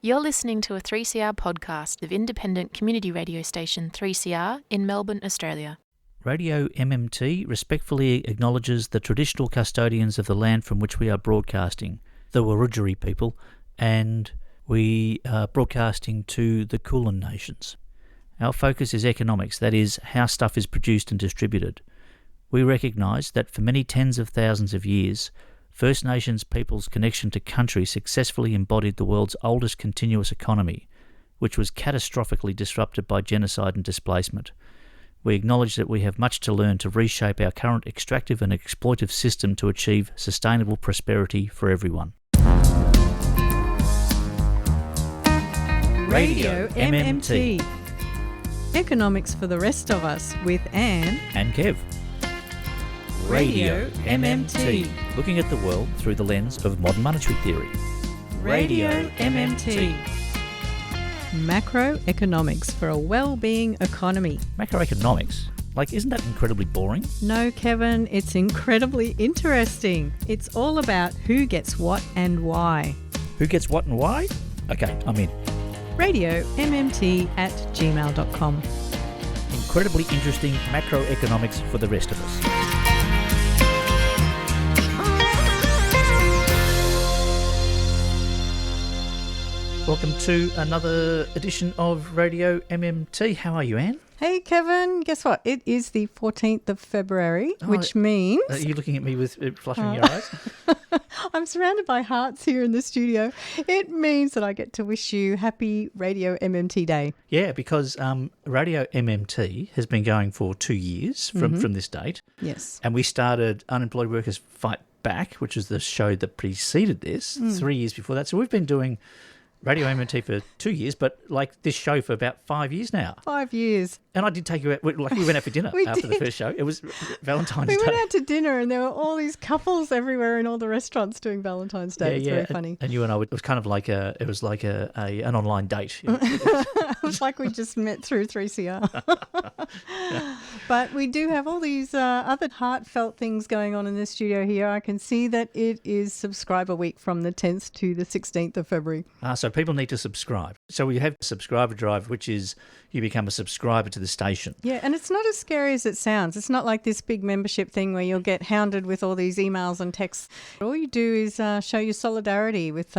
You're listening to a 3CR podcast of independent community radio station 3CR in Melbourne, Australia. Radio MMT respectfully acknowledges the traditional custodians of the land from which we are broadcasting, the Wurundjeri people, and we are broadcasting to the Kulin Nations. Our focus is economics, that is, how stuff is produced and distributed. We recognise that for many tens of thousands of years, First Nations people's connection to country successfully embodied the world's oldest continuous economy, which was catastrophically disrupted by genocide and displacement. We acknowledge that we have much to learn to reshape our current extractive and exploitive system to achieve sustainable prosperity for everyone. Radio MMT. Economics for the rest of us with Ann and Kev. Radio MMT. Looking at the world through the lens of modern monetary theory. Radio MMT. Macroeconomics for a well-being economy. Macroeconomics? Isn't that incredibly boring? No, Kevin, it's incredibly interesting. It's all about who gets what and why. Who gets what and why? Okay, I'm in. RadioMMT@gmail.com. Incredibly interesting macroeconomics for the rest of us. Welcome to another edition of Radio MMT. How are you, Anne? Hey, Kevin. Guess what? It is the 14th of February, which means... Are you looking at me with fluttering your eyes? I'm surrounded by hearts here in the studio. It means that I get to wish you happy Radio MMT Day. Yeah, because Radio MMT has been going for 2 years from this date. Yes. And we started Unemployed Workers Fight Back, which was the show that preceded this, 3 years before that. So we've been doing Radio MMT for 2 years, but this show for about 5 years now. 5 years. And I did take you out, we went out for dinner after the first show. It was Valentine's Day. We went out to dinner and there were all these couples everywhere in all the restaurants doing Valentine's Day. It's very funny. And you and I, it was kind of like an online date. It was like we just met through 3CR. But we do have all these other heartfelt things going on in the studio here. I can see that it is subscriber week from the 10th to the 16th of February. So people need to subscribe. So we have subscriber drive, which is you become a subscriber to the station. Yeah, and it's not as scary as it sounds. It's not like this big membership thing where you'll get hounded with all these emails and texts. All you do is show your solidarity with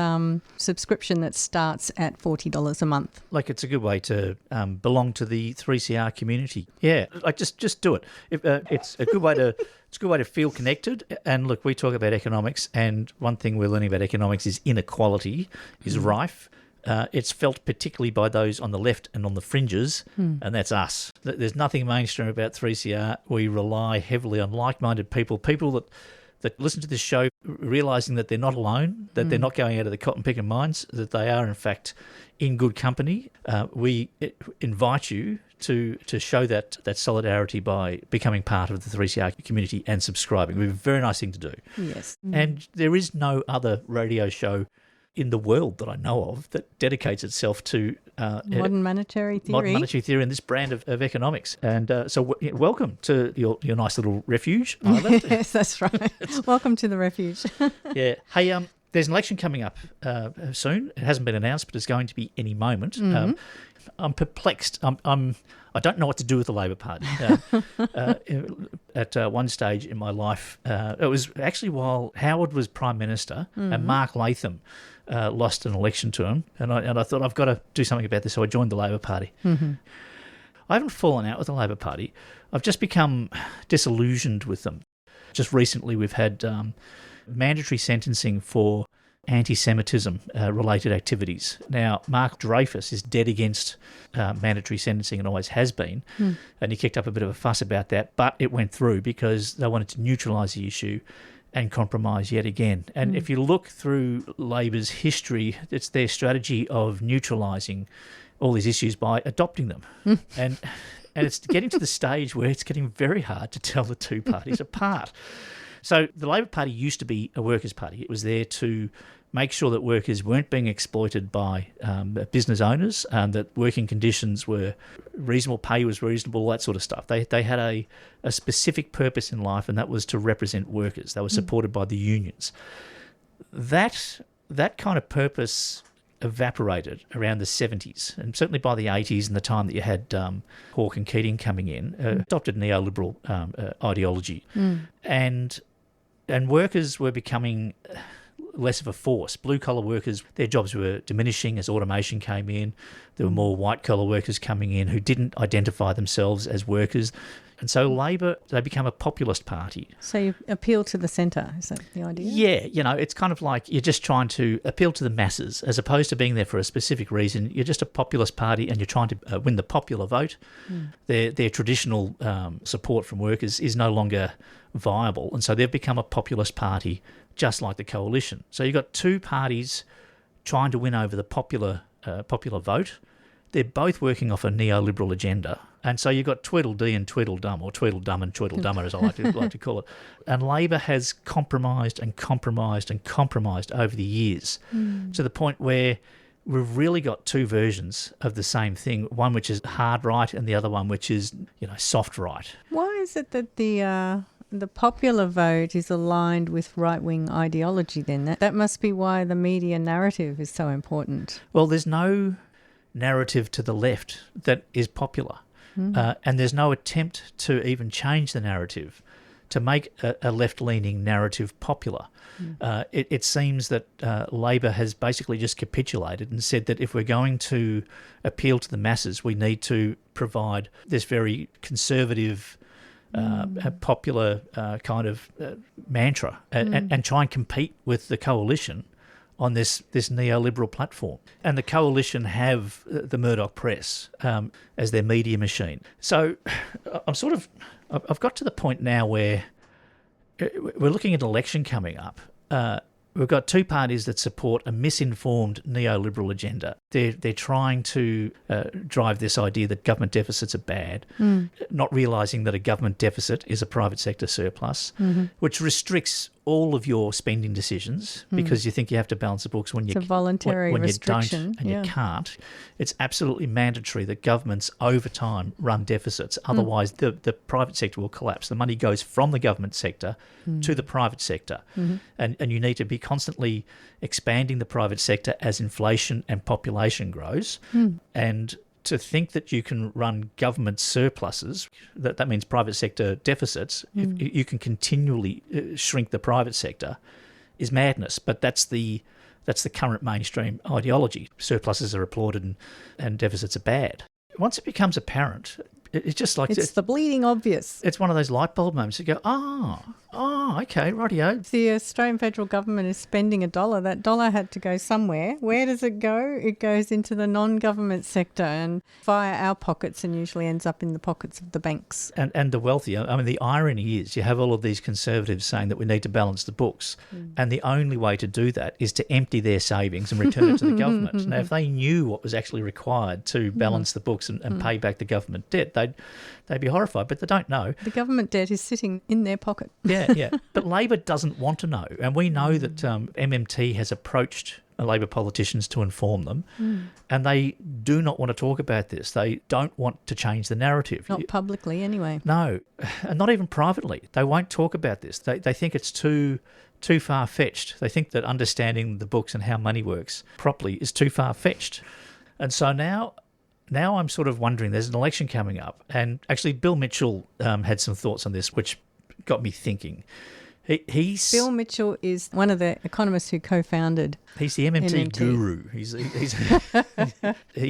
subscription that starts at $40 a month. It's a good way to belong to the 3CR community. Yeah, just do it. It's a good way to... It's a good way to feel connected. And look, we talk about economics, and one thing we're learning about economics is inequality is rife. It's felt particularly by those on the left and on the fringes, and that's us. There's nothing mainstream about 3CR. We rely heavily on like-minded people that listen to this show, realising that they're not alone, that they're not going out of the cotton-picking mines, that they are, in fact, in good company. We invite you to show that solidarity by becoming part of the 3CR community and subscribing. It's a very nice thing to do. Yes. And there is no other radio show in the world that I know of that dedicates itself to modern monetary theory. Modern monetary theory and this brand of economics. And so welcome to your nice little refuge island. Yes, that's right. Welcome to the refuge. Yeah. Hey, there's an election coming up soon. It hasn't been announced, but it's going to be any moment. I'm perplexed. I don't know what to do with the Labor Party. At one stage in my life, it was actually while Howard was Prime Minister and Mark Latham lost an election to him, and I thought I've got to do something about this, so I joined the Labor Party. I haven't fallen out with the Labor Party. I've just become disillusioned with them. Just recently we've had mandatory sentencing for anti-Semitism related activities. Now, Mark Dreyfus is dead against mandatory sentencing and always has been, and he kicked up a bit of a fuss about that, but it went through because they wanted to neutralise the issue and compromise yet again. And if you look through Labor's history, it's their strategy of neutralising all these issues by adopting them. And it's getting to the stage where it's getting very hard to tell the two parties apart. So the Labor Party used to be a workers' party. It was there to make sure that workers weren't being exploited by business owners, that working conditions were reasonable, pay was reasonable, all that sort of stuff. They had a specific purpose in life, and that was to represent workers. They were supported by the unions. That kind of purpose evaporated around the 70s, and certainly by the 80s and the time that you had Hawke and Keating coming in, adopted neoliberal ideology. And workers were becoming less of a force. Blue-collar workers, their jobs were diminishing as automation came in. There were more white-collar workers coming in who didn't identify themselves as workers. And so Labor, they become a populist party. So you appeal to the centre, is that the idea? Yeah, it's kind of like you're just trying to appeal to the masses as opposed to being there for a specific reason. You're just a populist party and you're trying to win the popular vote. Their traditional support from workers is no longer viable, and so they've become a populist party just like the coalition. So you've got two parties trying to win over the popular vote. They're both working off a neoliberal agenda. And so you've got Tweedledee and Tweedledum, or Tweedledum and Tweedledummer, as I like to call it. And Labor has compromised and compromised and compromised over the years to the point where we've really got two versions of the same thing, one which is hard right and the other one which is, soft right. Why is it that the popular vote is aligned with right-wing ideology then? That must be why the media narrative is so important. Well, there's no narrative to the left that is popular. And there's no attempt to even change the narrative to make a left-leaning narrative popular. It seems that Labor has basically just capitulated and said that if we're going to appeal to the masses, we need to provide this very conservative, popular kind of mantra and try and compete with the coalition on this neoliberal platform. And the coalition have the Murdoch press as their media machine. So I've got to the point now where we're looking at an election coming up. We've got two parties that support a misinformed neoliberal agenda. They're trying to drive this idea that government deficits are bad, not realising that a government deficit is a private sector surplus, which restricts all of your spending decisions because you think you have to balance the books when it's a voluntary when restriction. You don't and you can't. It's absolutely mandatory that governments over time run deficits. Otherwise, the private sector will collapse. The money goes from the government sector to the private sector. And you need to be constantly expanding the private sector as inflation and population grows. And to think that you can run government surpluses, that means private sector deficits, if you can continually shrink the private sector, is madness. But that's the current mainstream ideology. Surpluses are applauded and deficits are bad. Once it becomes apparent, it's just like... It's the bleeding obvious. It's one of those light bulb moments. You go, okay, rightio. If the Australian federal government is spending $1, that dollar had to go somewhere. Where does it go? It goes into the non-government sector and via our pockets and usually ends up in the pockets of the banks. And the wealthy. I mean, the irony is you have all of these conservatives saying that we need to balance the books, and the only way to do that is to empty their savings and return it to the government. Now, if they knew what was actually required to balance the books and pay back the government debt, they'd be horrified, but they don't know. The government debt is sitting in their pocket. Yeah. But Labor doesn't want to know. And we know that MMT has approached Labor politicians to inform them, and they do not want to talk about this. They don't want to change the narrative. Not publicly, anyway. No, and not even privately. They won't talk about this. They think it's too far-fetched. They think that understanding the books and how money works properly is too far-fetched. And so now I'm sort of wondering, there's an election coming up, and actually Bill Mitchell had some thoughts on this, which got me thinking. Bill Mitchell is one of the economists who co-founded. He's the MMT guru. He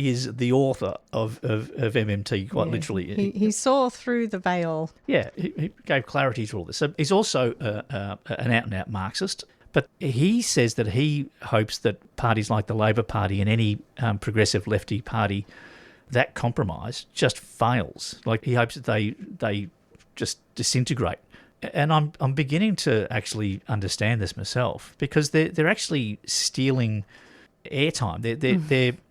is the author of MMT, quite literally. He saw through the veil. Yeah, he gave clarity to all this. So he's also an out-and-out Marxist. But he says that he hopes that parties like the Labor Party and any progressive lefty party, that compromise just fails. Like, he hopes that they just disintegrate. And I'm beginning to actually understand this myself, because they're actually stealing airtime.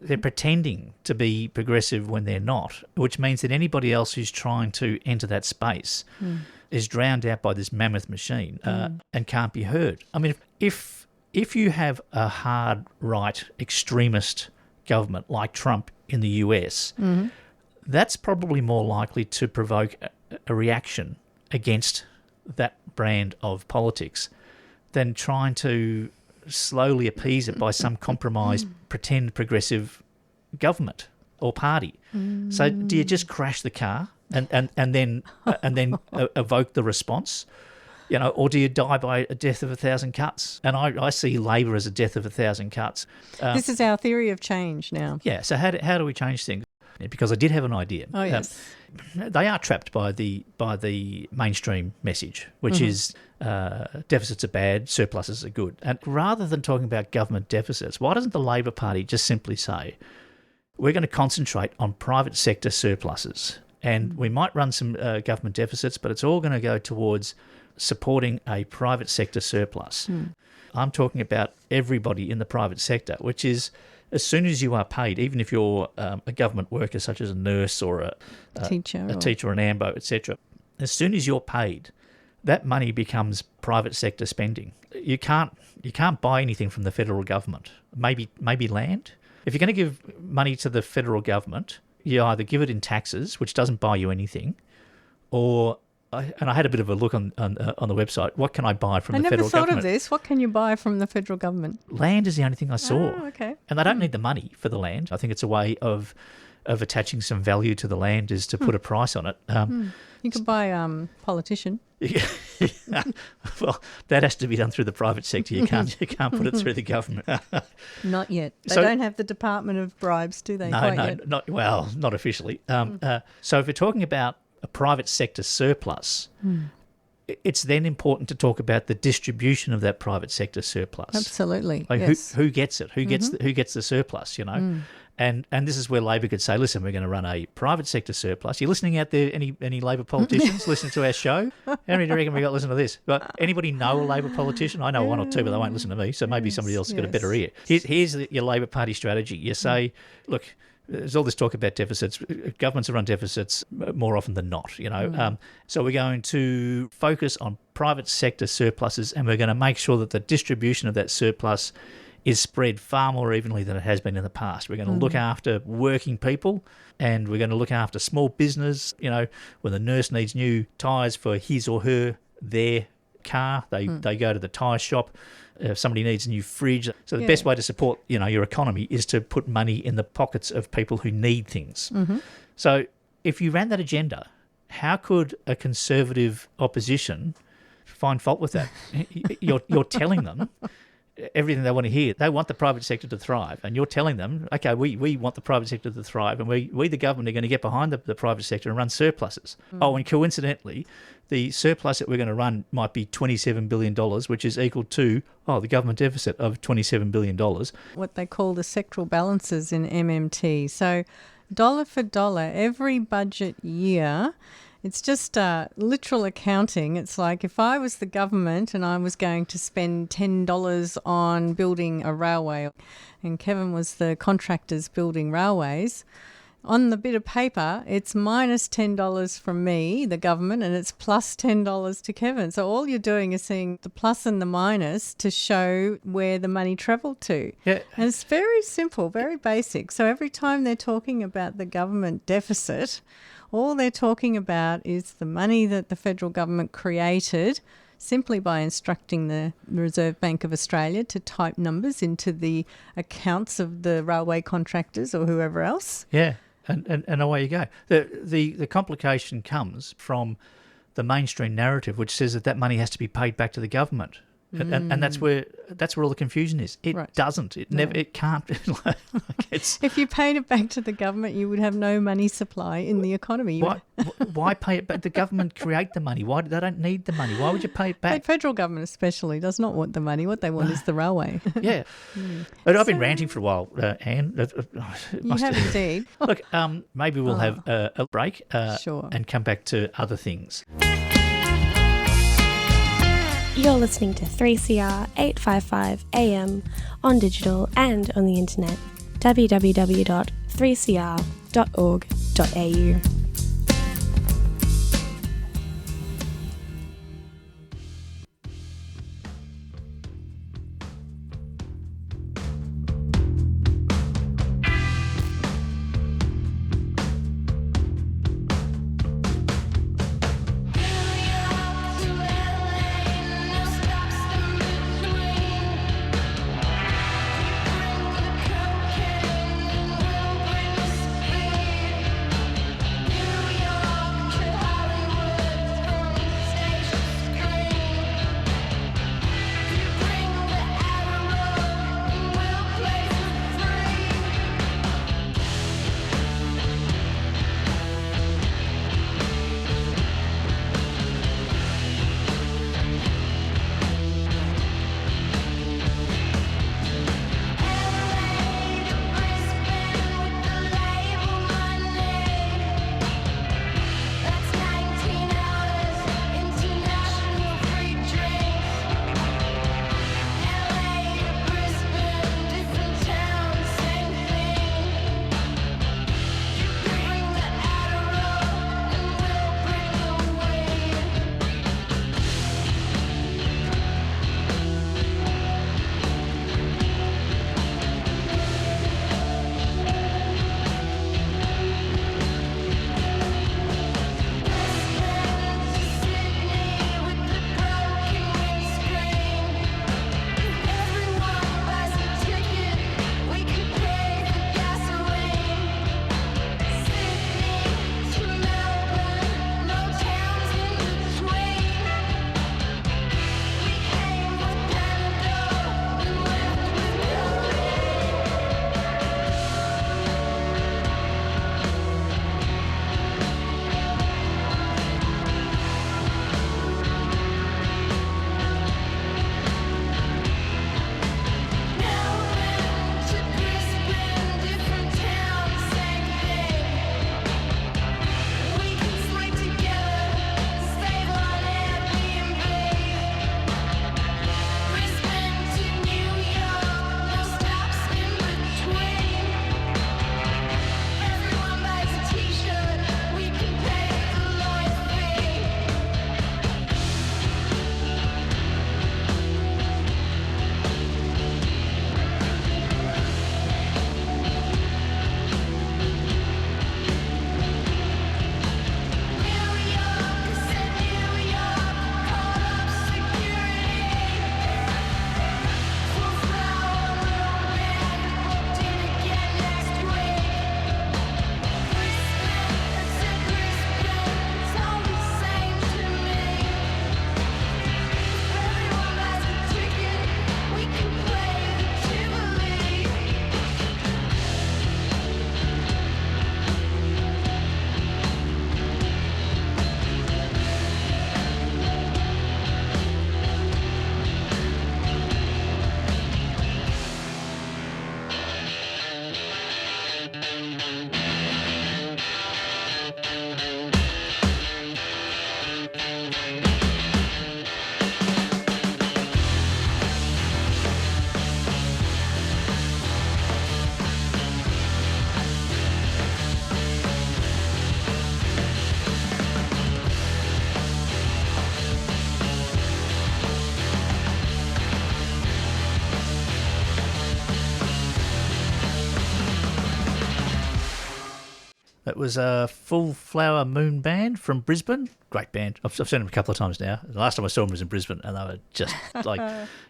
They're pretending to be progressive when they're not, which means that anybody else who's trying to enter that space is drowned out by this mammoth machine and can't be heard. I mean, if you have a hard right extremist government like Trump in the US, that's probably more likely to provoke a reaction against that brand of politics than trying to slowly appease it by some compromised pretend progressive government or party. So do you just crash the car and then evoke the response? Or do you die by a death of 1,000 cuts? And I see Labor as a death of 1,000 cuts. This is our theory of change now. Yeah, so how do we change things? Because I did have an idea. Oh, yes. They are trapped by the mainstream message, which is deficits are bad, surpluses are good. And rather than talking about government deficits, why doesn't the Labor Party just simply say, we're going to concentrate on private sector surpluses, and we might run some government deficits, but it's all going to go towards supporting a private sector surplus. I'm talking about everybody in the private sector, which is as soon as you are paid, even if you're a government worker such as a nurse or a teacher, an AMBO, etc., as soon as you're paid, that money becomes private sector spending. You can't buy anything from the federal government. Maybe land. If you're going to give money to the federal government, you either give it in taxes, which doesn't buy you anything, or and I had a bit of a look on the website. What can I buy from the federal government? I never thought of this. What can you buy from the federal government? Land is the only thing I saw. Oh, okay. And they don't need the money for the land. I think it's a way of attaching some value to the land is to put a price on it. You could buy politician. Well, that has to be done through the private sector. You can't put it through the government. Not yet. They don't have the Department of Bribes, do they? Not officially. So if we're talking about a private sector surplus, it's then important to talk about the distribution of that private sector surplus. Absolutely. Like yes. who gets it? Who gets the surplus? And this is where Labor could say, listen, we're going to run a private sector surplus. You listening out there, any Labor politicians listening to our show? How many do you reckon we got listen to this? But anybody know a Labor politician? I know one or two, but they won't listen to me. So maybe somebody else has got a better ear. Here's your Labor Party strategy. You say, look, there's all this talk about deficits. Governments run deficits more often than not, So we're going to focus on private sector surpluses, and we're going to make sure that the distribution of that surplus is spread far more evenly than it has been in the past. We're going to look after working people, and we're going to look after small business. When the nurse needs new tyres for his or their car, they go to the tyre shop. If somebody needs a new fridge. So the best way to support, your economy is to put money in the pockets of people who need things. So if you ran that agenda, how could a conservative opposition find fault with that? You're telling them everything they want to hear. They want the private sector to thrive, and you're telling them, okay, we want the private sector to thrive, and we the government, are going to get behind the private sector and run surpluses. Oh, and coincidentally, the surplus that we're going to run might be $27 billion, which is equal to the government deficit of $27 billion. What they call the sectoral balances in MMT. So dollar for dollar, every budget year, it's just literal accounting. It's like if I was the government and I was going to spend $10 on building a railway, and Kevin was the contractors building railways, on the bit of paper, it's minus $10 from me, the government, and it's plus $10 to Kevin. So all you're doing is seeing the plus and the minus to show where the money travelled to. Yeah. And it's very simple, very basic. So every time they're talking about the government deficit, all they're talking about is the money that the federal government created simply by instructing the Reserve Bank of Australia to type numbers into the accounts of the railway contractors or whoever else. Yeah. And away you go. The complication comes from the mainstream narrative, which says that money has to be paid back to the government, and that's where all the confusion is. It doesn't. It never. It can't. If you paid it back to the government, you would have no money supply in the economy. Why pay it back? The government create the money. Why they don't need the money? Why would you pay it back? The federal government especially does not want the money. What they want is the railway. Yeah. But I've been ranting for a while, Anne. You have indeed. Look, maybe we'll have a break sure. and come back to other things. You're listening to 3CR 855 AM on digital and on the internet. www.3cr.org.au. It was a Full Flower Moon band from Brisbane. Great band. I've seen them a couple of times now. The last time I saw them was in Brisbane, and they were just like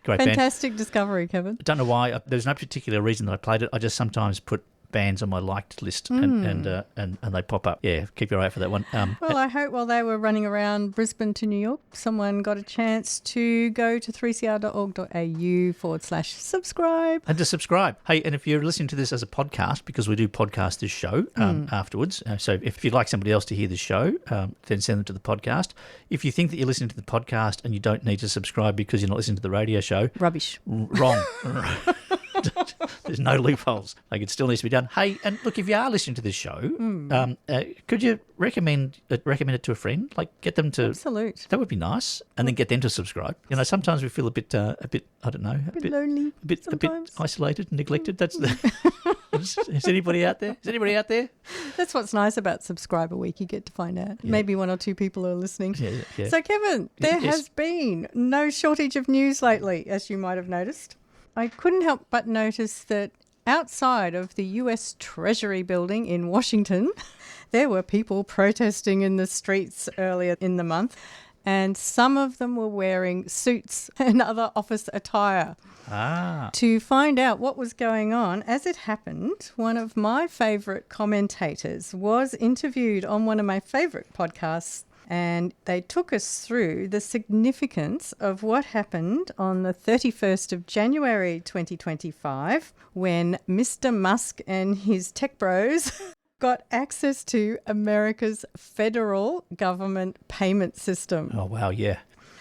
great band. Fantastic discovery, Kevin. I don't know why. There's no particular reason that I played it. I just sometimes put bands on my liked list and they pop up. Yeah, keep your eye out for that one. Well, I hope while they were running around Brisbane to New York, someone got a chance to go to 3cr.org.au/subscribe. And to subscribe. Hey, and if you're listening to this as a podcast, because we do podcast this show afterwards, so if you'd like somebody else to hear the show, then send them to the podcast. If you think that you're listening to the podcast and you don't need to subscribe because you're not listening to the radio show, Rubbish. Wrong. There's no loopholes. Like, it still needs to be done. Hey, and look, if you are listening to this show, could you recommend it to a friend? Like, get them to. Absolute. That would be nice, and then get them to subscribe. You know, sometimes we feel a bit I don't know, A bit lonely. a bit sometimes. isolated and neglected. That's the. Is anybody out there? Is anybody out there? That's what's nice about Subscriber Week. You get to find out. Yeah. Maybe one or two people are listening. Yeah. So, Kevin, there Yes. has been no shortage of news lately, as you might have noticed. I couldn't help but notice that outside of the US Treasury building in Washington, there were people protesting in the streets earlier in the month, and some of them were wearing suits and other office attire. To find out what was going on, as it happened, one of my favourite commentators was interviewed on one of my favourite podcasts, and they took us through the significance of what happened on the 31st of January 2025 when Mr. Musk and his tech bros got access to America's federal government payment system. Oh, wow, yeah.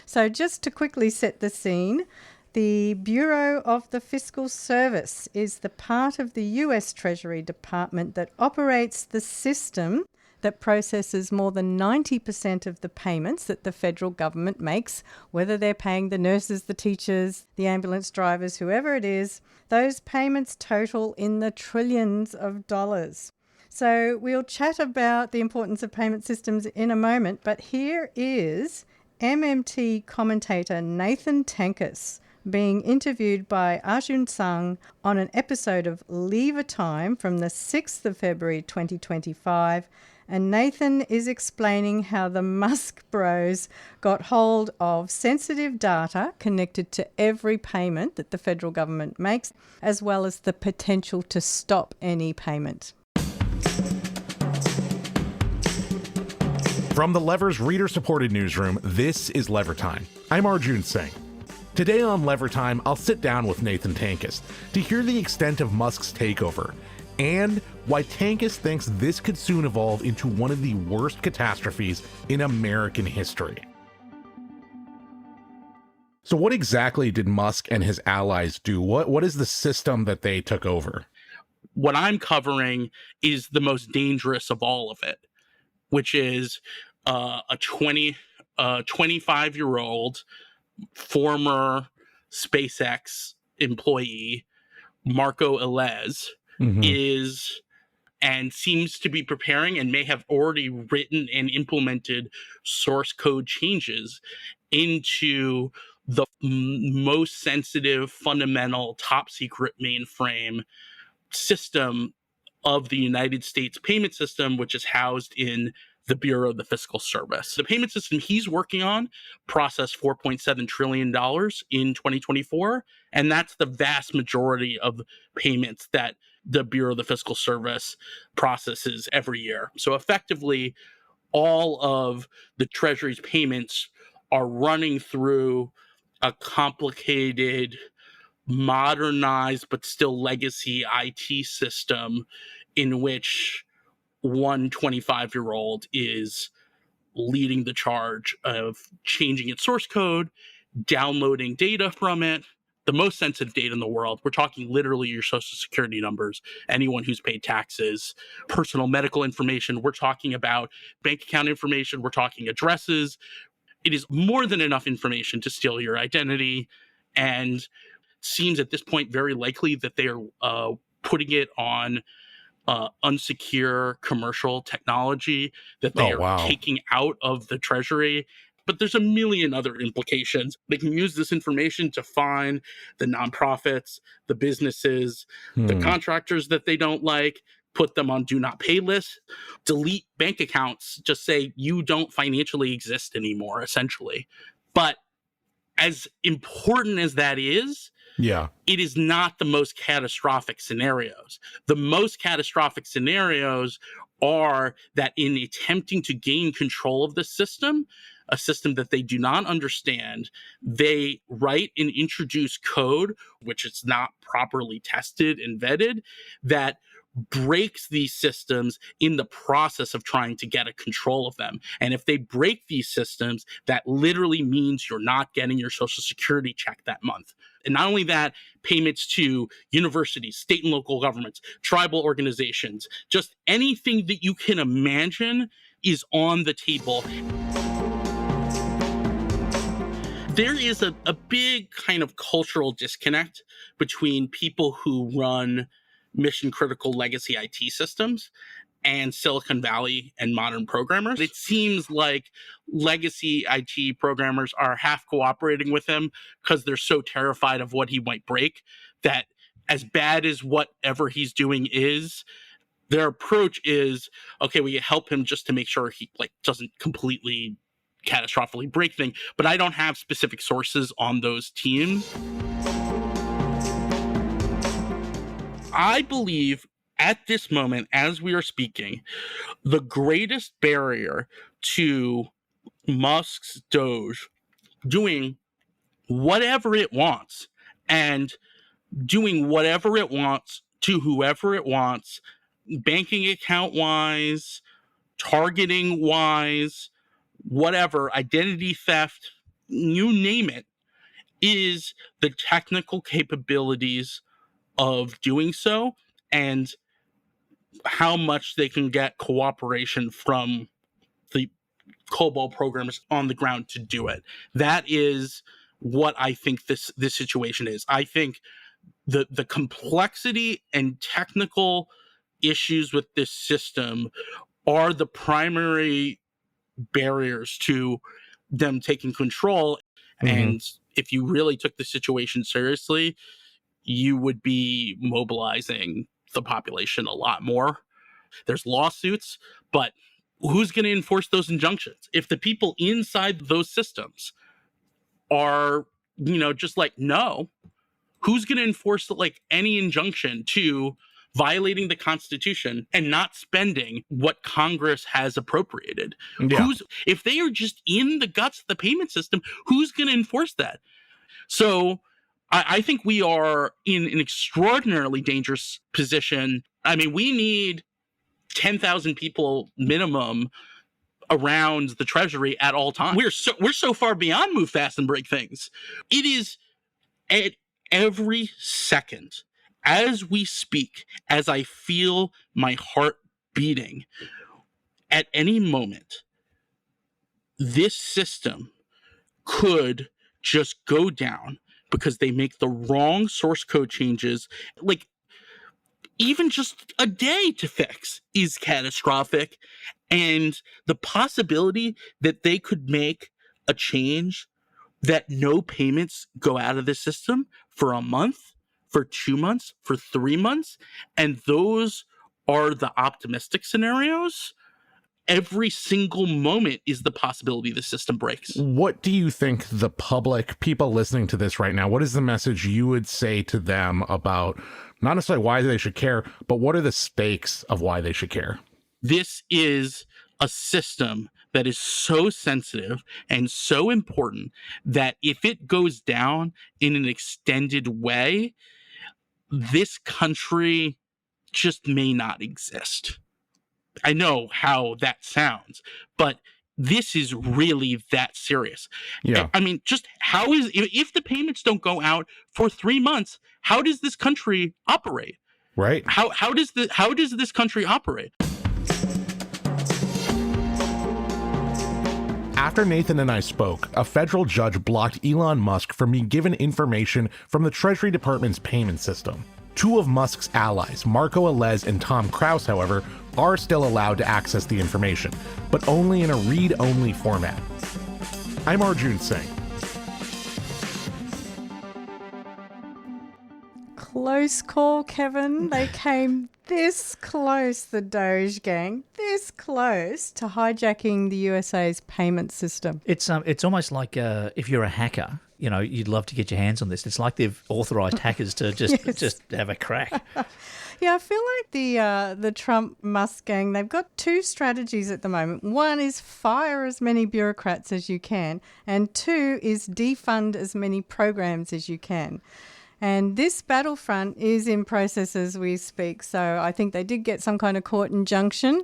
So just to quickly set the scene, the Bureau of the Fiscal Service is the part of the US Treasury Department that operates the system that processes more than 90% of the payments that the federal government makes, whether they're paying the nurses, the teachers, the ambulance drivers, whoever it is. Those payments total in the trillions of dollars. So we'll chat about the importance of payment systems in a moment, but here is MMT commentator Nathan Tankus being interviewed by Arjun Sang on an episode of Lever Time from the 6th of February 2025. And Nathan is explaining how the Musk bros got hold of sensitive data connected to every payment that the federal government makes, as well as the potential to stop any payment. From the Lever's reader-supported newsroom, this is Lever Time. I'm Arjun Singh. Today on Lever Time, I'll sit down with Nathan Tankus to hear the extent of Musk's takeover and why Tankus thinks this could soon evolve into one of the worst catastrophes in American history. So what exactly did Musk and his allies do? What is the system that they took over? What I'm covering is the most dangerous of all of it, which is a 25-year-old former SpaceX employee, Marco Elez, is and seems to be preparing and may have already written and implemented source code changes into the most sensitive, fundamental, top secret mainframe system of the United States payment system, which is housed in the Bureau of the Fiscal Service. The payment system he's working on processed $4.7 trillion in 2024, and that's the vast majority of payments that the Bureau of the Fiscal Service processes every year. So effectively, all of the Treasury's payments are running through a complicated, modernized, but still legacy IT system in which one 25-year-old is leading the charge of changing its source code, downloading data from it, the most sensitive data in the world. We're talking literally your social security numbers, anyone who's paid taxes, personal medical information. We're talking about bank account information. We're talking addresses. It is more than enough information to steal your identity, and seems at this point very likely that they are putting it on unsecure commercial technology that they are taking out of the Treasury. But there's a million other implications. They can use this information to find the nonprofits, the businesses, the contractors that they don't like, put them on do not pay lists, delete bank accounts, just say you don't financially exist anymore, essentially. But as important as that is, it is not the most catastrophic scenarios. The most catastrophic scenarios are that in attempting to gain control of the system, a system that they do not understand, they write and introduce code, which is not properly tested and vetted, that breaks these systems in the process of trying to get a control of them. And if they break these systems, that literally means you're not getting your Social Security check that month. And not only that, payments to universities, state and local governments, tribal organizations, just anything that you can imagine is on the table. There is a big kind of cultural disconnect between people who run mission critical legacy IT systems and Silicon Valley and modern programmers. It seems like legacy IT programmers are half cooperating with him because they're so terrified of what he might break, that as bad as whatever he's doing is, their approach is, okay, we help him just to make sure he doesn't completely catastrophically break things. But I don't have specific sources on those teams. I believe at this moment, as we are speaking, the greatest barrier to Musk's Doge doing whatever it wants and doing whatever it wants to whoever it wants, banking account wise, targeting wise, whatever, identity theft, you name it, is the technical capabilities of doing so and how much they can get cooperation from the COBOL programmers on the ground to do it. That is what I think this situation is. I think the complexity and technical issues with this system are the primary barriers to them taking control. And if you really took the situation seriously, you would be mobilizing the population a lot more. There's lawsuits, but who's going to enforce those injunctions? If the people inside those systems are, just no, who's going to enforce any injunction to violating the Constitution and not spending what Congress has appropriated? If they are just in the guts of the payment system, who's going to enforce that? So I think we are in an extraordinarily dangerous position. I mean, we need 10,000 people minimum around the Treasury at all times. We're so far beyond move fast and break things. It is at every second, as we speak, as I feel my heart beating, at any moment, this system could just go down because they make the wrong source code changes. Even just a day to fix is catastrophic. And the possibility that they could make a change that no payments go out of the system for a month, for 2 months, for 3 months, and those are the optimistic scenarios, every single moment is the possibility the system breaks. What do you think the public, people listening to this right now, what is the message you would say to them about not necessarily why they should care, but what are the stakes of why they should care? This is a system that is so sensitive and so important that if it goes down in an extended way, this country just may not exist. I know how that sounds, but this is really that serious. Yeah. I mean, just if the payments don't go out for 3 months, how does this country operate? Right. How does this country operate? After Nathan and I spoke, a federal judge blocked Elon Musk from being given information from the Treasury Department's payment system. Two of Musk's allies, Marco Alez and Tom Krause, however, are still allowed to access the information, but only in a read-only format. I'm Arjun Singh. close call, Kevin. They came this close, the Doge gang, this close to hijacking the USA's payment system. It's almost like if you're a hacker, you know, you'd love to get your hands on this. It's like they've authorised hackers to just have a crack. Yeah, I feel like the Trump-Musk gang, they've got two strategies at the moment. One is fire as many bureaucrats as you can, and two is defund as many programs as you can. And this battlefront is in process as we speak. So I think they did get some kind of court injunction.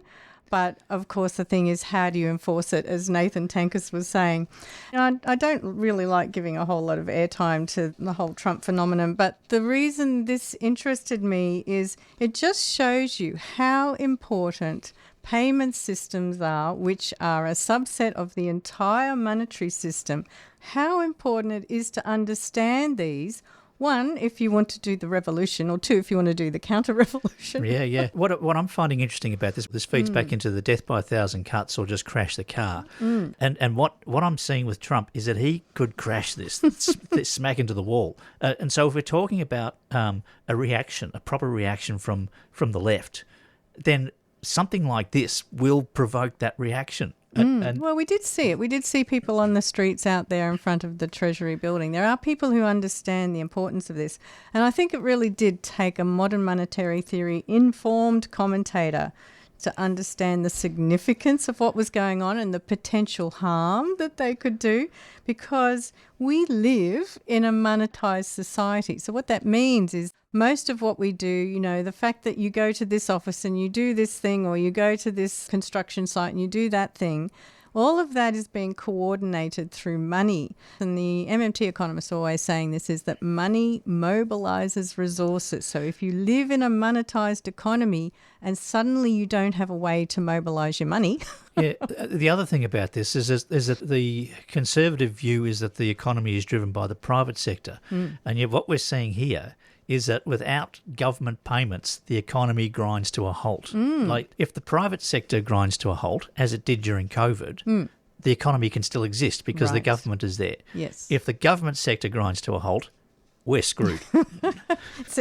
But, of course, the thing is, how do you enforce it, as Nathan Tankus was saying? I don't really like giving a whole lot of airtime to the whole Trump phenomenon, but the reason this interested me is it just shows you how important payment systems are, which are a subset of the entire monetary system, how important it is to understand these. One, if you want to do the revolution, or two, if you want to do the counter-revolution. Yeah. What I'm finding interesting about this feeds back into the death by 1,000 cuts or just crash the car. And what I'm seeing with Trump is that he could crash this smack into the wall. And so if we're talking about a proper reaction from the left, then something like this will provoke that reaction. Well, we did see it. We did see people on the streets out there in front of the Treasury building. There are people who understand the importance of this. And I think it really did take a modern monetary theory informed commentator to understand the significance of what was going on and the potential harm that they could do, because we live in a monetized society. So what that means is most of what we do, you know, the fact that you go to this office and you do this thing, or you go to this construction site and you do that thing, all of that is being coordinated through money. And the MMT economists are always saying this, is that money mobilizes resources. So if you live in a monetized economy and suddenly you don't have a way to mobilize your money. Yeah, the other thing about this is that the conservative view is that the economy is driven by the private sector. And yet what we're seeing here is that without government payments, the economy grinds to a halt. Like if the private sector grinds to a halt, as it did during COVID, the economy can still exist because the government is there. Yes. If the government sector grinds to a halt, we're screwed.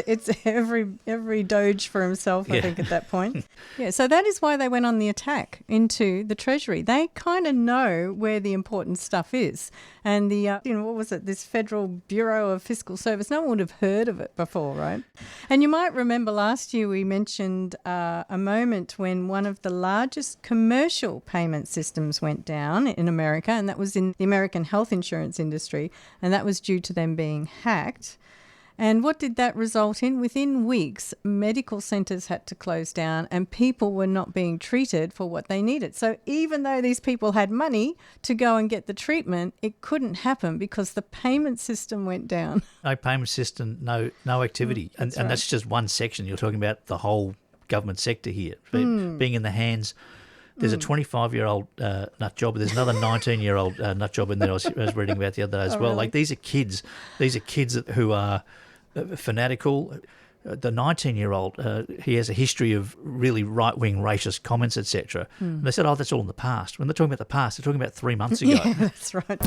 It's every Doge for himself, I think, at that point. Yeah, so that is why they went on the attack into the Treasury. They kind of know where the important stuff is. And the, what was it, this Federal Bureau of Fiscal Service, no one would have heard of it before, right? And you might remember last year we mentioned a moment when one of the largest commercial payment systems went down in America, and that was in the American health insurance industry, and that was due to them being hacked. And what did that result in? Within weeks, medical centres had to close down and people were not being treated for what they needed. So even though these people had money to go and get the treatment, it couldn't happen because the payment system went down. No payment system, no activity. And that's just one section. You're talking about the whole government sector here, being in the hands. There's a 25-year-old nut job. There's another 19-year-old nut job in there I was reading about the other day as well. Really? Like these are kids. These are kids who are fanatical. The 19-year-old, he has a history of really right-wing racist comments, etc. And they said, oh, that's all in the past. When they're talking about the past, they're talking about 3 months ago. Yeah, that's right.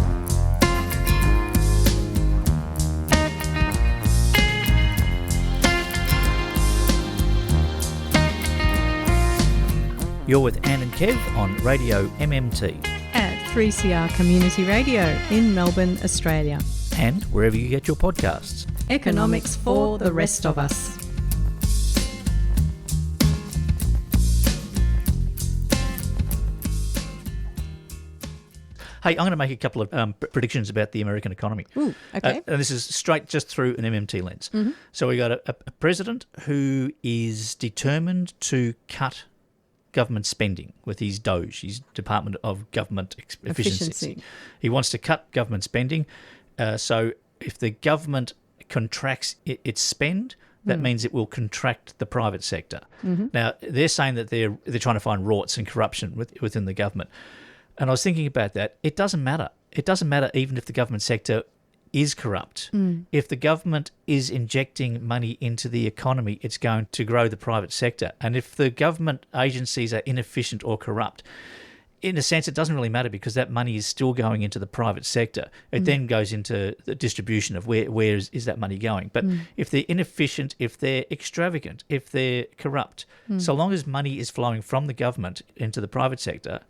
You're with Ann and Kev on Radio MMT. At 3CR Community Radio in Melbourne, Australia. And wherever you get your podcasts. Economics for the rest of us. Hey, I'm going to make a couple of predictions about the American economy. Ooh, okay. And this is straight just through an MMT lens. So we got a president who is determined to cut government spending with his DOGE, his Department of Government Efficiency. He wants to cut government spending. So if the government contracts its spend, that means it will contract the private sector. Now, they're saying that they're trying to find rorts and corruption within the government. And I was thinking about that. It doesn't matter. It doesn't matter even if the government sector is corrupt. If the government is injecting money into the economy, it's going to grow the private sector. And if the government agencies are inefficient or corrupt, in a sense, it doesn't really matter because that money is still going into the private sector. It then goes into the distribution of where is that money going. But if they're inefficient, if they're extravagant, if they're corrupt, so long as money is flowing from the government into the private sector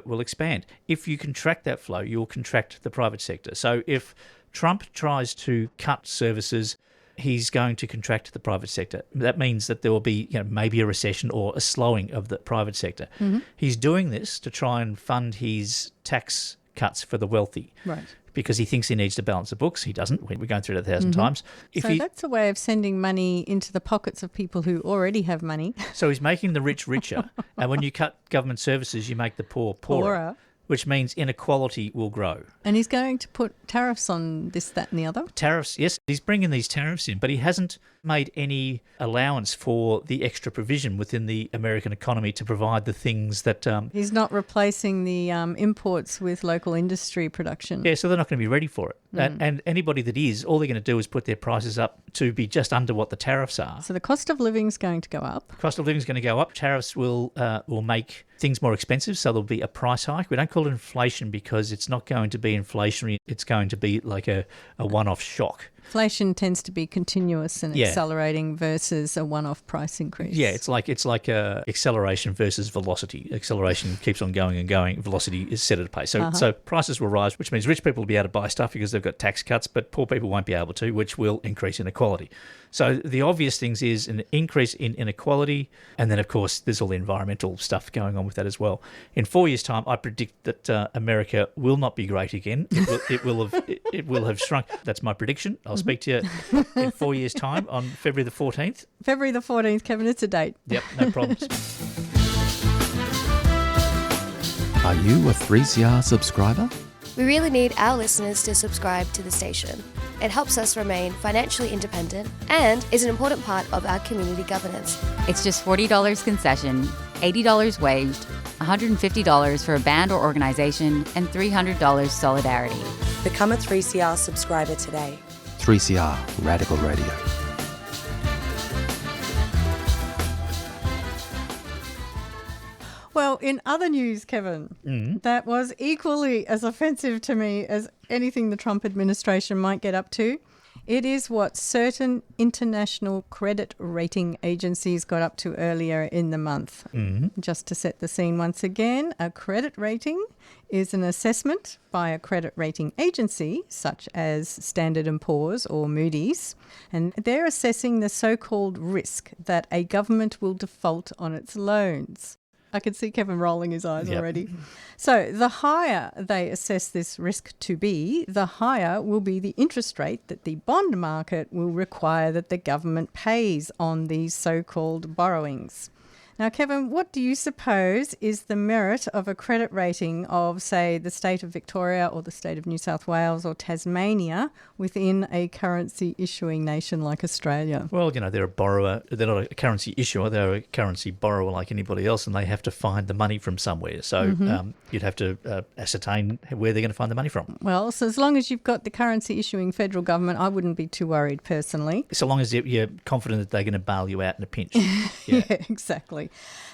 will expand. If you contract that flow, you'll contract the private sector. So if Trump tries to cut services, he's going to contract the private sector. That means that there will be maybe a recession or a slowing of the private sector. He's doing this to try and fund his tax cuts for the wealthy. Right. Because he thinks he needs to balance the books. He doesn't. We're going through it 1,000 times. That's a way of sending money into the pockets of people who already have money. So he's making the rich richer. And when you cut government services, you make the poor poorer. Which means inequality will grow. And he's going to put tariffs on this, that and the other? Tariffs, yes. He's bringing these tariffs in, but he hasn't made any allowance for the extra provision within the American economy to provide the things that... he's not replacing the imports with local industry production. Yeah, so they're not going to be ready for it. And anybody that is, all they're going to do is put their prices up to be just under what the tariffs are. So the cost of living is going to go up. Cost of living is going to go up. Tariffs will make things more expensive, so there'll be a price hike. We don't call it inflation because it's not going to be inflationary. It's going to be like a one-off shock. Inflation tends to be continuous and accelerating versus a one-off price increase. Yeah, it's like acceleration versus velocity. Acceleration keeps on going and going. Velocity is set at a pace. So prices will rise, which means rich people will be able to buy stuff because they've got tax cuts, but poor people won't be able to, which will increase inequality. So the obvious things is an increase in inequality, and then, of course, there's all the environmental stuff going on with that as well. In 4 years' time, I predict that America will not be great again. It will have shrunk. That's my prediction. I'll speak to you in 4 years' time on February the 14th. February the 14th, Kevin, it's a date. Yep, no problems. Are you a 3CR subscriber? We really need our listeners to subscribe to the station. It helps us remain financially independent and is an important part of our community governance. It's just $40 concession, $80 waived, $150 for a band or organisation, and $300 solidarity. Become a 3CR subscriber today. 3CR Radical Radio. Well, in other news, Kevin, that was equally as offensive to me as anything the Trump administration might get up to. It is what certain international credit rating agencies got up to earlier in the month. Just to set the scene once again, a credit rating is an assessment by a credit rating agency, such as Standard & Poor's or Moody's, and they're assessing the so-called risk that a government will default on its loans. I can see Kevin rolling his eyes already. So the higher they assess this risk to be, the higher will be the interest rate that the bond market will require that the government pays on these so-called borrowings. Now, Kevin, what do you suppose is the merit of a credit rating of, say, the state of Victoria or the state of New South Wales or Tasmania within a currency issuing nation like Australia? Well, they're a borrower. They're not a currency issuer. They're a currency borrower like anybody else, and they have to find the money from somewhere. So you'd have to ascertain where they're going to find the money from. Well, so as long as you've got the currency issuing federal government, I wouldn't be too worried personally. So long as you're confident that they're going to bail you out in a pinch. Yeah, exactly.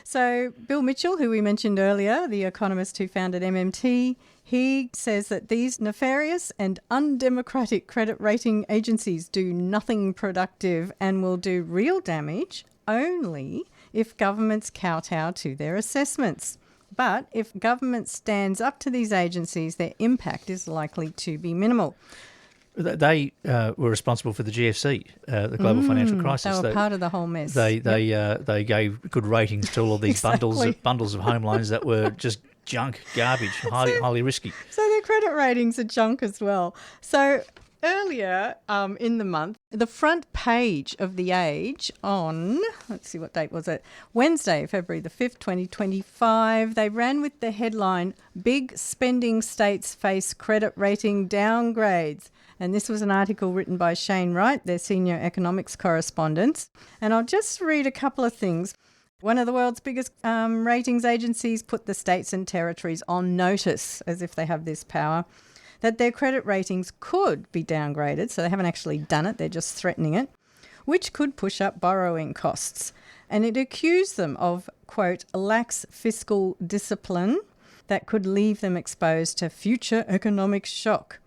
So Bill Mitchell, who we mentioned earlier, the economist who founded MMT, he says that these nefarious and undemocratic credit rating agencies do nothing productive and will do real damage only if governments kowtow to their assessments. But if government stands up to these agencies, their impact is likely to be minimal. They were responsible for the GFC, the global financial crisis. They were part of the whole mess. They gave good ratings to all of these bundles of home loans that were just junk, garbage, highly risky. So their credit ratings are junk as well. So earlier in the month, the front page of The Age on, let's see, what date was it? Wednesday, February the 5th, 2025, they ran with the headline, "Big Spending States Face Credit Rating Downgrades." And this was an article written by Shane Wright, their senior economics correspondent. And I'll just read a couple of things. One of the world's biggest ratings agencies put the states and territories on notice, as if they have this power, that their credit ratings could be downgraded. So they haven't actually done it, they're just threatening it, which could push up borrowing costs. and it accused them of, quote, lax fiscal discipline that could leave them exposed to future economic shock.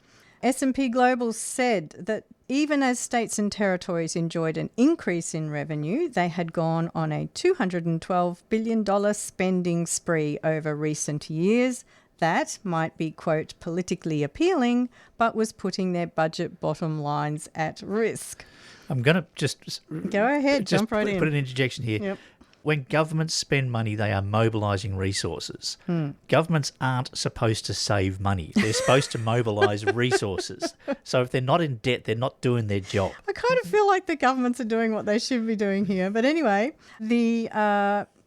S&P Global said that even as states and territories enjoyed an increase in revenue, they had gone on a $212 billion spending spree over recent years. That might be, quote, politically appealing, but was putting their budget bottom lines at risk. I'm going to just... Go ahead, jump right in. Put an interjection here. Yep. When governments spend money, they are mobilising resources. Governments aren't supposed to save money. They're supposed to mobilise resources. So if they're not in debt, they're not doing their job. I kind of feel like the governments are doing what they should be doing here. But anyway, the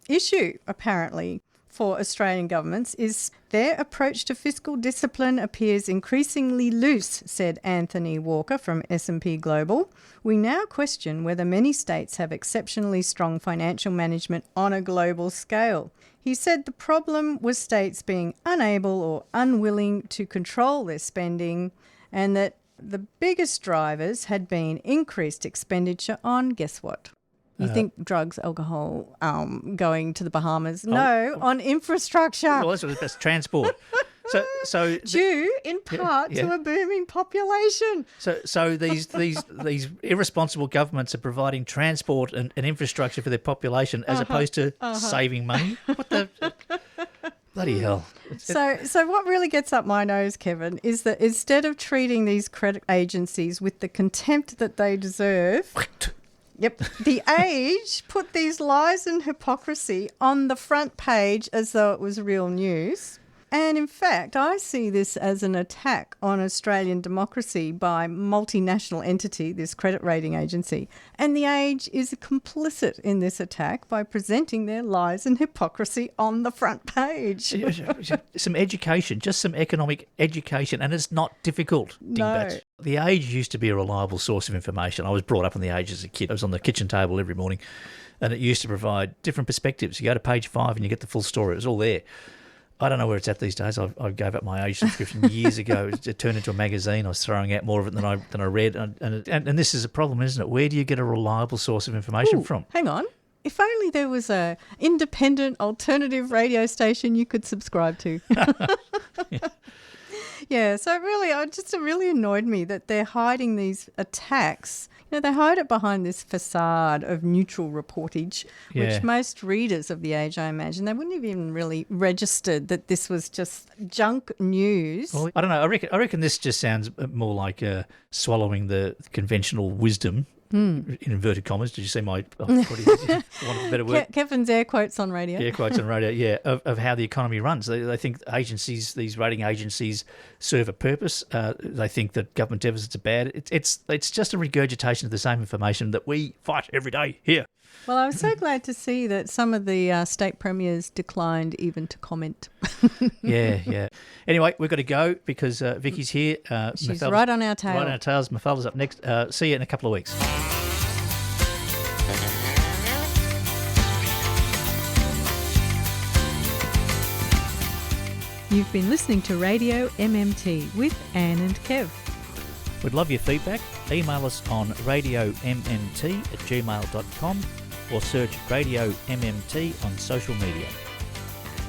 issue, apparently, for Australian governments is their approach to fiscal discipline appears increasingly loose, said Anthony Walker from S&P Global. We now question whether many states have exceptionally strong financial management on a global scale. He said the problem was states being unable or unwilling to control their spending, and that the biggest drivers had been increased expenditure on, guess what? You think drugs, alcohol, going to the Bahamas? No, on infrastructure. Well, that's transport. So due in part to a booming population. So these irresponsible governments are providing transport and infrastructure for their population as opposed to saving money. What the bloody hell? So what really gets up my nose, Kevin, is that instead of treating these credit agencies with the contempt that they deserve. Yep. The Age put these lies and hypocrisy on the front page as though it was real news. And in fact, I see this as an attack on Australian democracy by multinational entity, this credit rating agency. And The Age is complicit in this attack by presenting their lies and hypocrisy on the front page. Some education, just some economic education, and it's not difficult. No. The Age used to be a reliable source of information. I was brought up on The Age as a kid. I was on the kitchen table every morning, and it used to provide different perspectives. You go to page 5 and you get the full story. It was all there. I don't know where it's at these days. I gave up my Age subscription years ago. It turned into a magazine. I was throwing out more of it than I read. And this is a problem, isn't it? Where do you get a reliable source of information from? Hang on. If only there was a independent alternative radio station you could subscribe to. Yeah, so it really annoyed me that they're hiding these attacks. You know, they hide it behind this facade of neutral reportage, which most readers of The Age, I imagine, they wouldn't have even really registered that this was just junk news. Well, I don't know. I reckon this just sounds more like swallowing the conventional wisdom. In inverted commas. Did you see my want a better word? Kevin's air quotes on radio. Air quotes on radio, yeah, of how the economy runs. They think agencies, these rating agencies, serve a purpose. They think that government deficits are bad. It's just a regurgitation of the same information that we fight every day here. Well, I was so glad to see that some of the state premiers declined even to comment. Yeah. Anyway, we've got to go because Vicky's here. She's right on our tail. Right on our tails. Mafalda's up next. See you in a couple of weeks. You've been listening to Radio MMT with Ann and Kev. We'd love your feedback. Email us on radiommt@gmail.com or search Radio MMT on social media.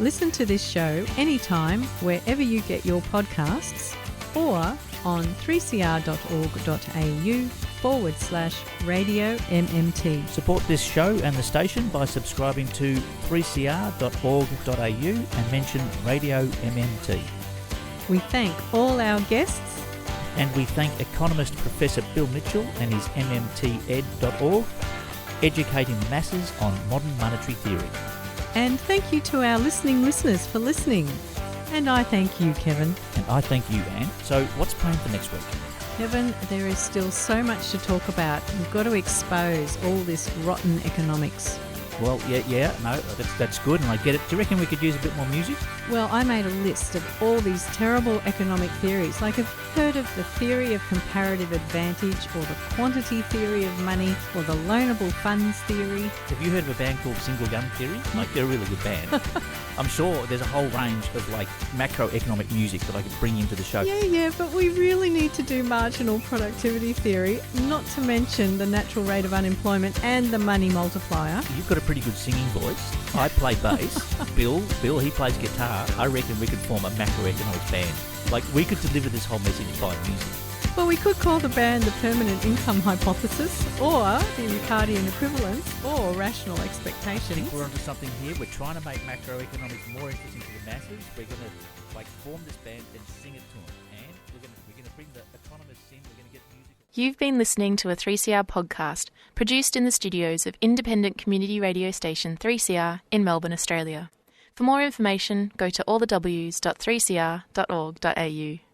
Listen to this show anytime wherever you get your podcasts or on 3cr.org.au/Radio MMT. Support this show and the station by subscribing to 3cr.org.au and mention Radio MMT. We thank all our guests. And we thank economist Professor Bill Mitchell and his mmted.org, educating the masses on modern monetary theory. And thank you to our listeners for listening. And I thank you, Kevin. And I thank you, Anne. So what's planned for next week? Kevin, there is still so much to talk about. We've got to expose all this rotten economics. Well, that's good, and I get it. Do you reckon we could use a bit more music? Well, I made a list of all these terrible economic theories. Like, I've heard of the theory of comparative advantage, or the quantity theory of money, or the loanable funds theory. Have you heard of a band called Single Gun Theory? Like, they're a really good band. I'm sure there's a whole range of, like, macroeconomic music that I could bring into the show. Yeah, but we really need to do marginal productivity theory, not to mention the natural rate of unemployment and the money multiplier. You've got to pretty good singing voice. I play bass. Bill, he plays guitar. I reckon we could form a macroeconomics band. Like, we could deliver this whole message by music. Well, we could call the band the Permanent Income Hypothesis, or the Ricardian Equivalence, or Rational I Expectations. think we're onto something here. We're trying to make macroeconomics more interesting to the masses. We're going to form this band and sing it to them. And we're going to bring the economists in. We're going to get music. You've been listening to a 3CR podcast produced in the studios of independent community radio station 3CR in Melbourne, Australia. For more information, go to allthews.3cr.org.au.